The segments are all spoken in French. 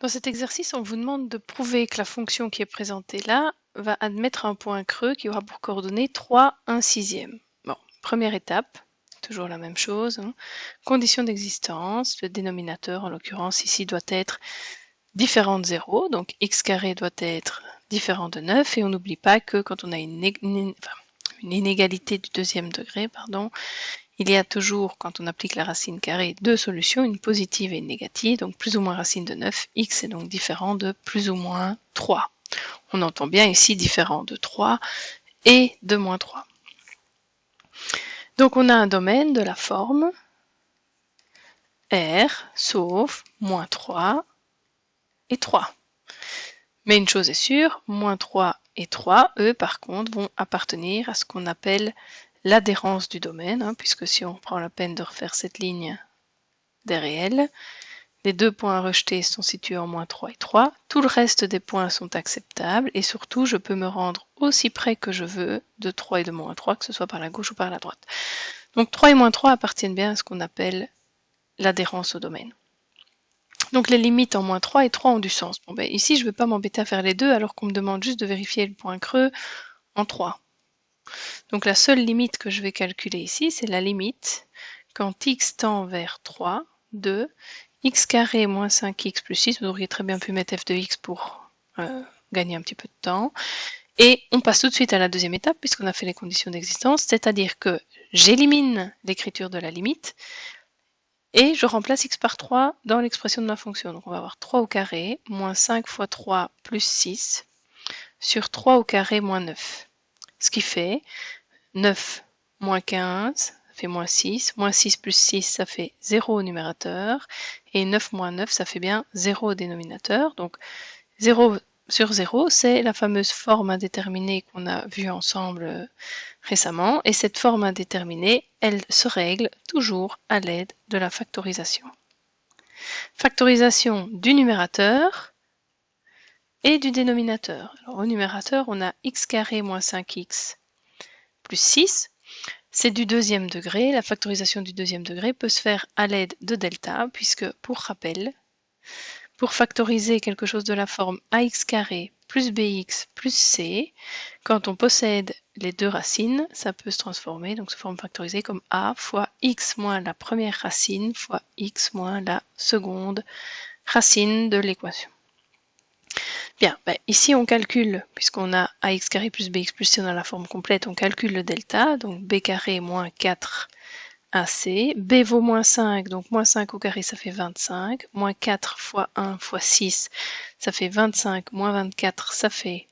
Dans cet exercice, on vous demande de prouver que la fonction qui est présentée là va admettre un point creux qui aura pour coordonnées 3, 1 sixième. Bon, première étape, toujours la même chose. Condition d'existence, le dénominateur en l'occurrence ici doit être différent de 0, donc x carré doit être différent de 9, et on n'oublie pas que quand on a une inégalité du deuxième degré, il y a toujours, quand on applique la racine carrée, deux solutions, une positive et une négative, donc plus ou moins racine de 9, x est donc différent de plus ou moins 3. On entend bien ici différent de 3 et de moins 3. Donc on a un domaine de la forme R sauf moins 3 et 3. Mais une chose est sûre, moins 3 et 3, eux par contre, vont appartenir à ce qu'on appelle l'adhérence du domaine, puisque si on prend la peine de refaire cette ligne des réels, les deux points rejetés sont situés en moins 3 et 3, tout le reste des points sont acceptables, et surtout je peux me rendre aussi près que je veux de 3 et de moins 3, que ce soit par la gauche ou par la droite. Donc 3 et moins 3 appartiennent bien à ce qu'on appelle l'adhérence au domaine. Donc les limites en moins 3 et 3 ont du sens. Bon, ben, ici je ne vais pas m'embêter à faire les deux alors qu'on me demande juste de vérifier le point creux en 3. Donc la seule limite que je vais calculer ici, c'est la limite quand x tend vers 3 de x carré moins 5x plus 6. Vous auriez très bien pu mettre f de x pour gagner un petit peu de temps. Et on passe tout de suite à la deuxième étape puisqu'on a fait les conditions d'existence, c'est-à-dire que j'élimine l'écriture de la limite et je remplace x par 3 dans l'expression de ma fonction. Donc on va avoir 3 au carré moins 5 fois 3 plus 6 sur 3 au carré moins 9. Ce qui fait 9 moins 15, ça fait moins 6. Moins 6 plus 6, ça fait 0 au numérateur. Et 9 moins 9, ça fait bien 0 au dénominateur. Donc 0 sur 0, c'est la fameuse forme indéterminée qu'on a vue ensemble récemment. Et cette forme indéterminée, elle se règle toujours à l'aide de la factorisation. Factorisation du numérateur et du dénominateur. Alors, au numérateur, on a x carré moins 5x plus 6. C'est du deuxième degré. La factorisation du deuxième degré peut se faire à l'aide de delta, puisque, pour rappel, pour factoriser quelque chose de la forme ax carré plus bx plus c, quand on possède les deux racines, ça peut se transformer, donc se forme factorisée comme a fois x moins la première racine fois x moins la seconde racine de l'équation. Bien, ben ici on calcule, puisqu'on a ax carré plus bx plus c, on a la forme complète, on calcule le delta, donc b carré moins 4 AC, b vaut moins 5, donc moins 5 au carré ça fait 25, moins 4 fois 1 fois 6, ça fait 25, moins 24, ça fait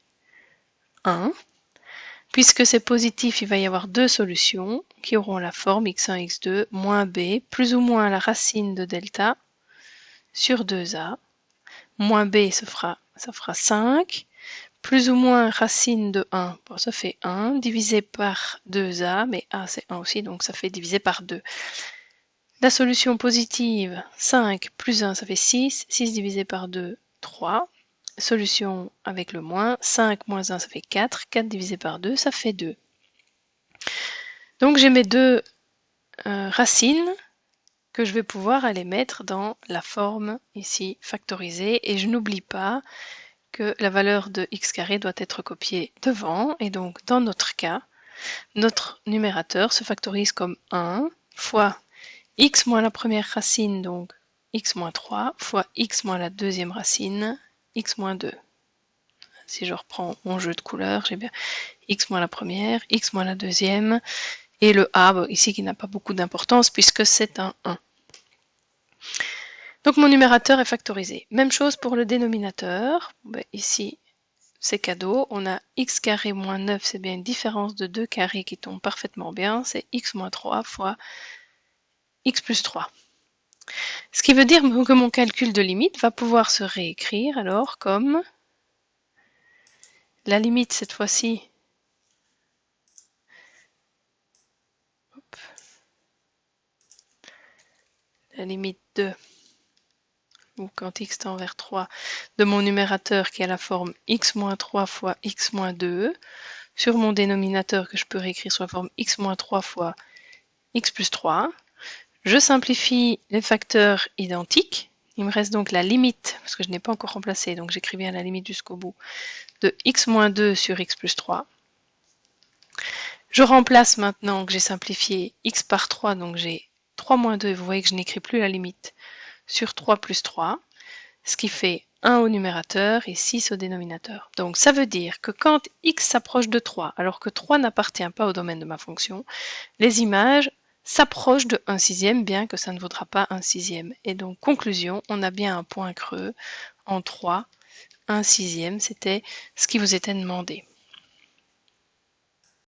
1. Puisque c'est positif, il va y avoir deux solutions qui auront la forme x1, x2, moins b, plus ou moins la racine de delta sur 2a. Moins b, ça fera 5, plus ou moins racine de 1, bon, ça fait 1, divisé par 2a, mais a c'est 1 aussi, donc ça fait divisé par 2. La solution positive, 5 plus 1, ça fait 6, 6 divisé par 2, 3. Solution avec le moins, 5 moins 1, ça fait 4, 4 divisé par 2, ça fait 2. Donc j'ai mes deux racines que je vais pouvoir aller mettre dans la forme ici factorisée, et je n'oublie pas que la valeur de x carré doit être copiée devant, et donc dans notre cas, notre numérateur se factorise comme 1 fois x moins la première racine, donc x moins 3, fois x moins la deuxième racine, x moins 2. Si je reprends mon jeu de couleurs, j'ai bien x moins la première, x moins la deuxième, et le a, ici qui n'a pas beaucoup d'importance puisque c'est un 1. Donc mon numérateur est factorisé. Même chose pour le dénominateur. Ben, ici, c'est cadeau. On a x carré moins 9, c'est bien une différence de 2 carrés qui tombe parfaitement bien. C'est x moins 3 fois x plus 3. Ce qui veut dire que mon calcul de limite va pouvoir se réécrire alors comme la limite cette fois-ci. La limite de, ou quand x tend vers 3, de mon numérateur qui a la forme x moins 3 fois x moins 2, sur mon dénominateur que je peux réécrire sous la forme x moins 3 fois x plus 3. Je simplifie les facteurs identiques, Il me reste donc la limite, parce que je n'ai pas encore remplacé, donc j'écris bien la limite jusqu'au bout, de x moins 2 sur x plus 3. Je remplace maintenant que j'ai simplifié x par 3, donc j'ai 3 moins 2, et vous voyez que je n'écris plus la limite, sur 3 plus 3, ce qui fait 1 au numérateur et 6 au dénominateur. Donc ça veut dire que quand x s'approche de 3, alors que 3 n'appartient pas au domaine de ma fonction, les images s'approchent de 1 sixième, bien que ça ne vaudra pas 1 sixième. Et donc, conclusion, on a bien un point creux en 3, 1 sixième, c'était ce qui vous était demandé.